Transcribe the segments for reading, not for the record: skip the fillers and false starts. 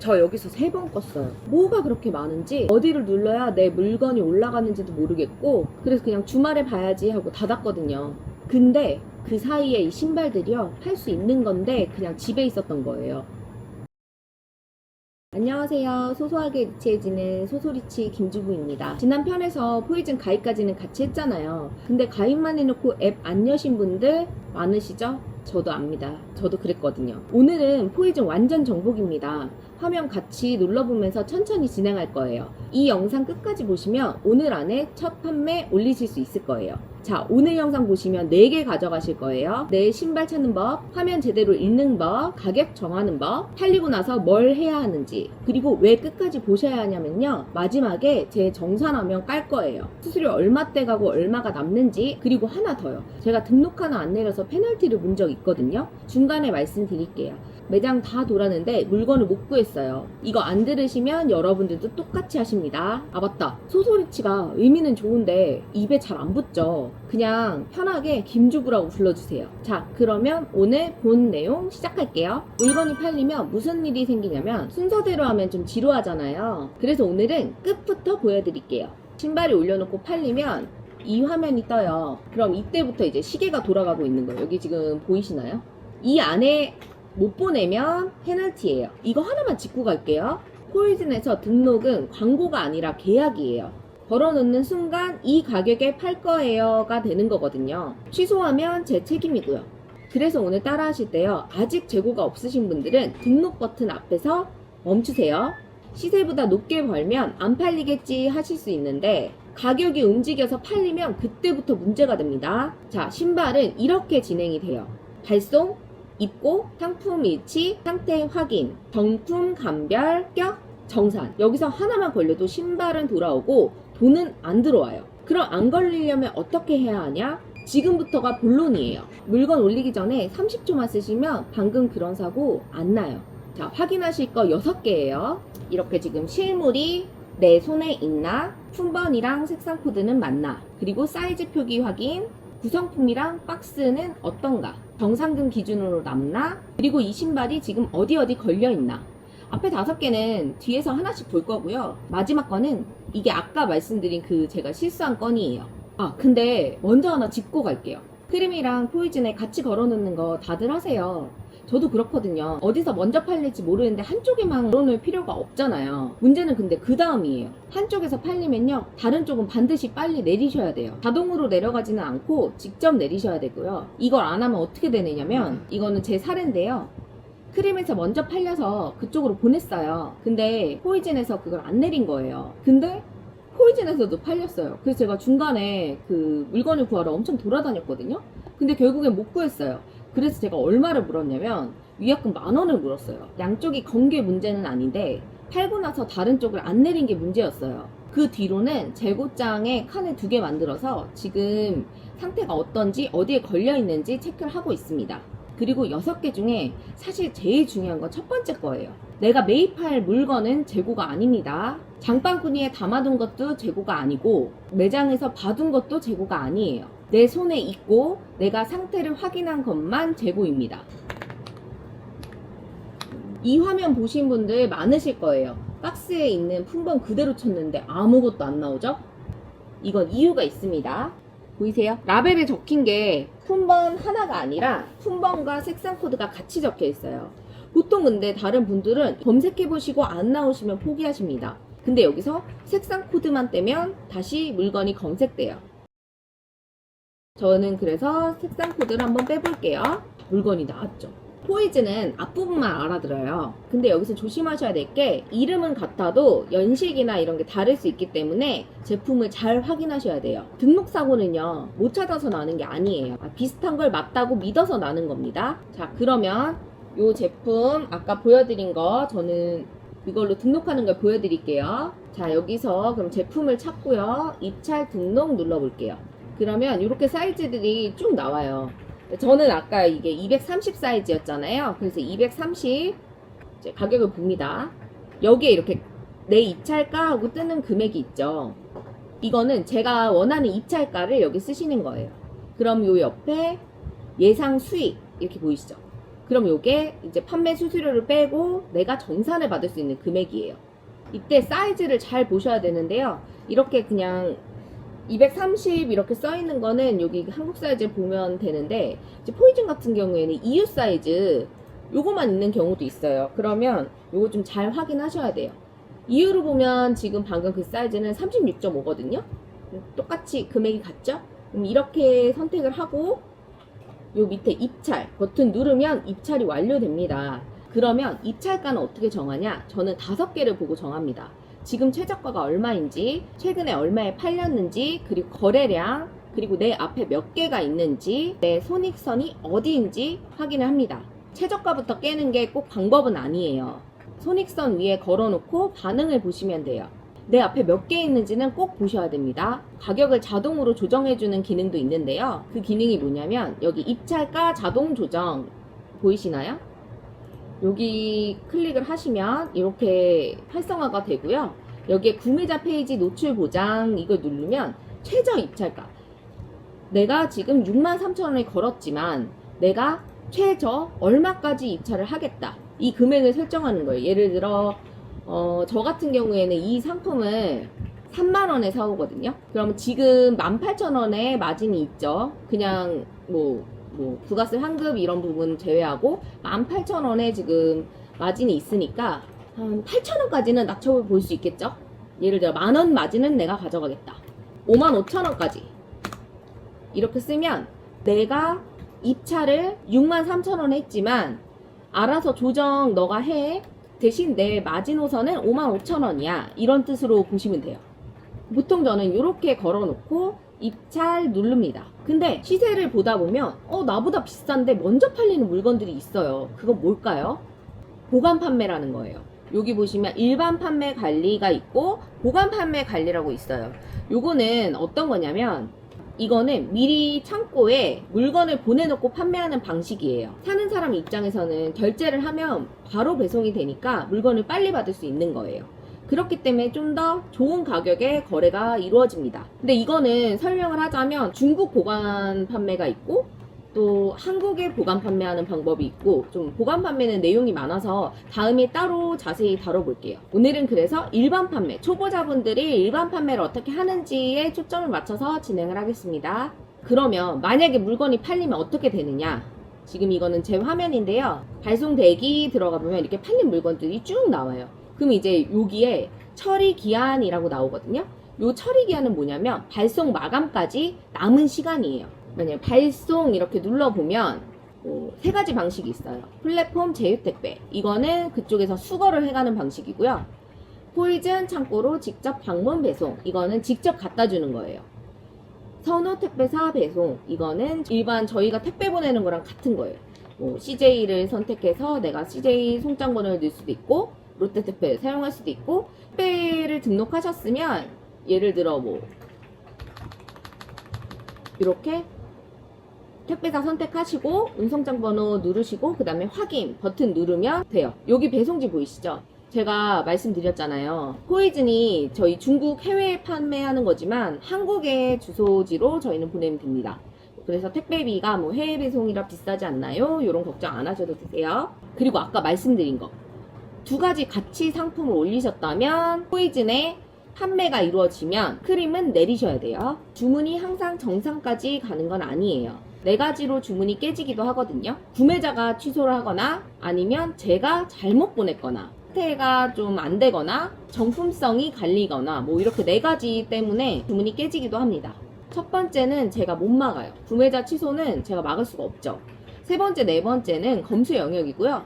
저 여기서 3번 껐어요. 뭐가 그렇게 많은지 어디를 눌러야 내 물건이 올라가는지도 모르겠고, 그래서 그냥 주말에 봐야지 하고 닫았거든요. 근데 그 사이에 이 신발들이요, 할 수 있는 건데 그냥 집에 있었던 거예요. 안녕하세요. 소소하게 리치해지는 소소리치 김주부입니다. 지난 편에서 포이즌 가입까지는 같이 했잖아요. 근데 가입만 해놓고 앱 안 여신 분들 많으시죠? 저도 압니다. 저도 그랬거든요. 오늘은 포이즌 완전 정복입니다. 화면 같이 눌러보면서 천천히 진행할 거예요. 이 영상 끝까지 보시면 오늘 안에 첫 판매 올리실 수 있을 거예요. 자, 오늘 영상 보시면 4개 가져가실 거예요. 내 신발 찾는 법, 화면 제대로 읽는 법, 가격 정하는 법, 팔리고 나서 뭘 해야 하는지, 그리고 왜 끝까지 보셔야 하냐면요, 마지막에 제 정산화면 깔 거예요. 수수료 얼마 떼가고 얼마가 남는지, 그리고 하나 더요. 제가 등록 하나 안 내려서 페널티를 문 적 있거든요. 중간에 말씀드릴게요. 매장 다 돌았는데 물건을 못 구했어요. 이거 안 들으시면 여러분들도 똑같이 하십니다. 아 맞다, 소소리치가 의미는 좋은데 입에 잘 안 붙죠. 그냥 편하게 김주부라고 불러주세요. 자, 그러면 오늘 본 내용 시작할게요. 물건이 팔리면 무슨 일이 생기냐면 순서대로 하면 좀 지루하잖아요. 그래서 오늘은 끝부터 보여드릴게요. 신발이 올려놓고 팔리면 이 화면이 떠요. 그럼 이때부터 이제 시계가 돌아가고 있는 거예요. 여기 지금 보이시나요? 이 안에 못 보내면 페널티예요. 이거 하나만 짚고 갈게요. 포이즌에서 등록은 광고가 아니라 계약이에요. 걸어놓는 순간 이 가격에 팔 거예요가 되는 거거든요. 취소하면 제 책임이고요. 그래서 오늘 따라 하실 때요, 아직 재고가 없으신 분들은 등록 버튼 앞에서 멈추세요. 시세보다 높게 벌면 안 팔리겠지 하실 수 있는데 가격이 움직여서 팔리면 그때부터 문제가 됩니다. 자, 신발은 이렇게 진행이 돼요. 발송, 입고, 상품 일치, 상태 확인, 정품 감별, 격, 정산. 여기서 하나만 걸려도 신발은 돌아오고 돈은 안 들어와요. 그럼 안 걸리려면 어떻게 해야 하냐? 지금부터가 본론이에요. 물건 올리기 전에 30초만 쓰시면 방금 그런 사고 안 나요. 자, 확인하실 거 6개예요. 이렇게 지금 실물이 내 손에 있나, 품번이랑 색상 코드는 맞나, 그리고 사이즈 표기 확인, 구성품이랑 박스는 어떤가, 정상금 기준으로 남나, 그리고 이 신발이 지금 어디 걸려있나. 앞에 5개는 뒤에서 하나씩 볼 거고요. 마지막 거는 이게 아까 말씀드린 그 제가 실수한 건이에요. 아, 근데 먼저 하나 짚고 갈게요. 크림이랑 포이즌에 같이 걸어놓는 거 다들 하세요. 저도 그렇거든요. 어디서 먼저 팔릴지 모르는데 한쪽에만 걸어놓을 필요가 없잖아요. 문제는 근데 그 다음이에요. 한쪽에서 팔리면요, 다른 쪽은 반드시 빨리 내리셔야 돼요. 자동으로 내려가지는 않고 직접 내리셔야 되고요. 이걸 안 하면 어떻게 되느냐면, 이거는 제 사례인데요, 크림에서 먼저 팔려서 그쪽으로 보냈어요. 근데 포이즌에서 그걸 안 내린 거예요. 근데 포이즌에서도 팔렸어요. 그래서 제가 중간에 그 물건을 구하러 엄청 돌아다녔거든요. 근데 결국엔 못 구했어요. 그래서 제가 얼마를 물었냐면 위약금 10,000원을 물었어요. 양쪽이 건 게 문제는 아닌데 팔고 나서 다른 쪽을 안 내린 게 문제였어요. 그 뒤로는 재고장에 칸을 2개 만들어서 지금 상태가 어떤지, 어디에 걸려 있는지 체크를 하고 있습니다. 그리고 6개 중에 사실 제일 중요한 건 첫 번째 거예요. 내가 매입할 물건은 재고가 아닙니다. 장바구니에 담아둔 것도 재고가 아니고 매장에서 봐둔 것도 재고가 아니에요. 내 손에 있고 내가 상태를 확인한 것만 재고입니다. 이 화면 보신 분들 많으실 거예요. 박스에 있는 품번 그대로 쳤는데 아무것도 안 나오죠? 이건 이유가 있습니다. 보이세요? 라벨에 적힌 게 품번 하나가 아니라 품번과 색상 코드가 같이 적혀 있어요. 보통 근데 다른 분들은 검색해보시고 안 나오시면 포기하십니다. 근데 여기서 색상 코드만 떼면 다시 물건이 검색돼요. 저는 그래서 색상 코드를 한번 빼볼게요. 물건이 나왔죠. 포이즌은 앞부분만 알아들어요. 근데 여기서 조심하셔야 될 게, 이름은 같아도 연식이나 이런 게 다를 수 있기 때문에 제품을 잘 확인하셔야 돼요. 등록 사고는요, 못 찾아서 나는 게 아니에요. 비슷한 걸 맞다고 믿어서 나는 겁니다. 자, 그러면 이 제품 아까 보여드린 거 저는 이걸로 등록하는 걸 보여드릴게요. 자, 여기서 그럼 제품을 찾고요, 입찰 등록 눌러볼게요. 그러면 이렇게 사이즈들이 쭉 나와요. 저는 아까 이게 230 사이즈였잖아요. 그래서 230 이제 가격을 봅니다. 여기에 이렇게 내 입찰가 하고 뜨는 금액이 있죠. 이거는 제가 원하는 입찰가를 여기 쓰시는 거예요. 그럼 요 옆에 예상 수익 이렇게 보이시죠? 그럼 요게 이제 판매 수수료를 빼고 내가 정산을 받을 수 있는 금액이에요. 이때 사이즈를 잘 보셔야 되는데요. 이렇게 그냥 230 이렇게 써 있는 거는 여기 한국 사이즈를 보면 되는데, 이제 포이즌 같은 경우에는 EU 사이즈 요거만 있는 경우도 있어요. 그러면 요거 좀 잘 확인하셔야 돼요. EU로 보면 지금 방금 그 사이즈는 36.5거든요. 똑같이 금액이 같죠? 그럼 이렇게 선택을 하고 요 밑에 입찰 버튼 누르면 입찰이 완료됩니다. 그러면 입찰가는 어떻게 정하냐? 저는 5개를 보고 정합니다. 지금 최저가가 얼마인지, 최근에 얼마에 팔렸는지, 그리고 거래량, 그리고 내 앞에 몇 개가 있는지, 내 손익선이 어디인지 확인을 합니다. 최저가부터 깨는 게 꼭 방법은 아니에요. 손익선 위에 걸어놓고 반응을 보시면 돼요. 내 앞에 몇 개 있는지는 꼭 보셔야 됩니다. 가격을 자동으로 조정해주는 기능도 있는데요. 그 기능이 뭐냐면 여기 입찰가 자동 조정 보이시나요? 여기 클릭을 하시면 이렇게 활성화가 되고요. 여기에 구매자 페이지 노출 보장 이걸 누르면 최저 입찰가, 내가 지금 63,000원에 걸었지만 내가 최저 얼마까지 입찰을 하겠다, 이 금액을 설정하는 거예요. 예를 들어 저 같은 경우에는 이 상품을 3만원에 사오거든요. 그럼 지금 18,000원에 마진이 있죠. 그냥 부가세 환급 이런 부분 제외하고 18,000원에 지금 마진이 있으니까 한 8,000원까지는 낮춰 볼 수 있겠죠. 예를 들어 만원 마진은 내가 가져가겠다. 55,000원까지 이렇게 쓰면 내가 입찰을 63,000원 했지만 알아서 조정 너가 해, 대신 내 마지노선은 55,000원이야, 이런 뜻으로 보시면 돼요. 보통 저는 이렇게 걸어놓고 입찰 누릅니다. 근데 시세를 보다 보면 나보다 비싼데 먼저 팔리는 물건들이 있어요. 그건 뭘까요? 보관 판매라는 거예요. 여기 보시면 일반 판매 관리가 있고 보관 판매 관리라고 있어요. 요거는 어떤 거냐면 이거는 미리 창고에 물건을 보내놓고 판매하는 방식이에요. 사는 사람 입장에서는 결제를 하면 바로 배송이 되니까 물건을 빨리 받을 수 있는 거예요. 그렇기 때문에 좀 더 좋은 가격에 거래가 이루어집니다. 근데 이거는 설명을 하자면 중국 보관 판매가 있고 또 한국에 보관 판매하는 방법이 있고, 좀 보관 판매는 내용이 많아서 다음에 따로 자세히 다뤄볼게요. 오늘은 그래서 일반 판매, 초보자분들이 일반 판매를 어떻게 하는지에 초점을 맞춰서 진행을 하겠습니다. 그러면 만약에 물건이 팔리면 어떻게 되느냐? 지금 이거는 제 화면인데요. 발송 대기 들어가 보면 이렇게 팔린 물건들이 쭉 나와요. 그럼 이제 여기에 처리 기한이라고 나오거든요. 요 처리 기한은 뭐냐면 발송 마감까지 남은 시간이에요. 만약에 발송 이렇게 눌러보면 3가지 방식이 있어요. 플랫폼 제휴택배, 이거는 그쪽에서 수거를 해가는 방식이고요. 포이즌 창고로 직접 방문 배송, 이거는 직접 갖다 주는 거예요. 선호 택배사 배송, 이거는 일반 저희가 택배 보내는 거랑 같은 거예요. CJ를 선택해서 내가 CJ 송장번호를 넣을 수도 있고 롯데택배를 사용할 수도 있고, 택배를 등록하셨으면 예를 들어 이렇게 택배사 선택하시고 운송장 번호 누르시고 그 다음에 확인 버튼 누르면 돼요. 여기 배송지 보이시죠? 제가 말씀드렸잖아요. 포이즌이 저희 중국 해외에 판매하는 거지만 한국의 주소지로 저희는 보내면 됩니다. 그래서 택배비가 해외 배송이라 비싸지 않나요? 이런 걱정 안 하셔도 되세요. 그리고 아까 말씀드린 거 2가지 같이 상품을 올리셨다면 포이즌에 판매가 이루어지면 크림은 내리셔야 돼요. 주문이 항상 정상까지 가는 건 아니에요. 4가지로 주문이 깨지기도 하거든요. 구매자가 취소를 하거나 아니면 제가 잘못 보냈거나 상태가 좀 안 되거나 정품성이 갈리거나 이렇게 4가지 때문에 주문이 깨지기도 합니다. 첫 번째는 제가 못 막아요. 구매자 취소는 제가 막을 수가 없죠. 3번째, 4번째는 검수 영역이고요.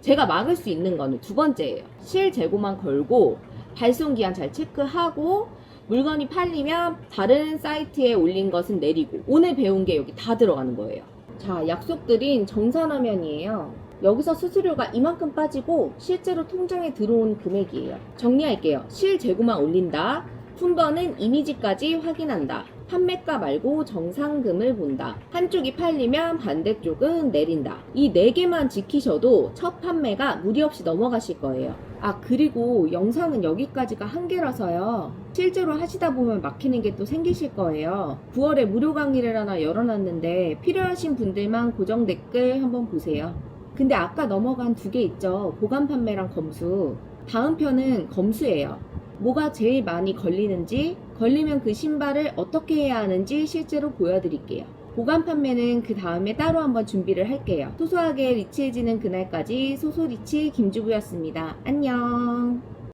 제가 막을 수 있는 거는 2번째예요. 실재고만 걸고 발송기한 잘 체크하고 물건이 팔리면 다른 사이트에 올린 것은 내리고, 오늘 배운 게 여기 다 들어가는 거예요. 자, 약속드린 정산화면이에요. 여기서 수수료가 이만큼 빠지고 실제로 통장에 들어온 금액이에요. 정리할게요. 실재고만 올린다. 품번은 이미지까지 확인한다. 판매가 말고 정상금을 본다. 한쪽이 팔리면 반대쪽은 내린다. 이 4개만 지키셔도 첫 판매가 무리 없이 넘어가실 거예요. 그리고 영상은 여기까지가 한계라서요. 실제로 하시다 보면 막히는 게 또 생기실 거예요. 9월에 무료 강의를 하나 열어놨는데 필요하신 분들만 고정 댓글 한번 보세요. 근데 아까 넘어간 두 개 있죠. 보관 판매랑 검수. 다음 편은 검수예요. 뭐가 제일 많이 걸리는지, 걸리면 그 신발을 어떻게 해야 하는지 실제로 보여드릴게요. 보관 판매는 그 다음에 따로 한번 준비를 할게요. 소소하게 리치해지는 그날까지 소소리치 김주부였습니다. 안녕.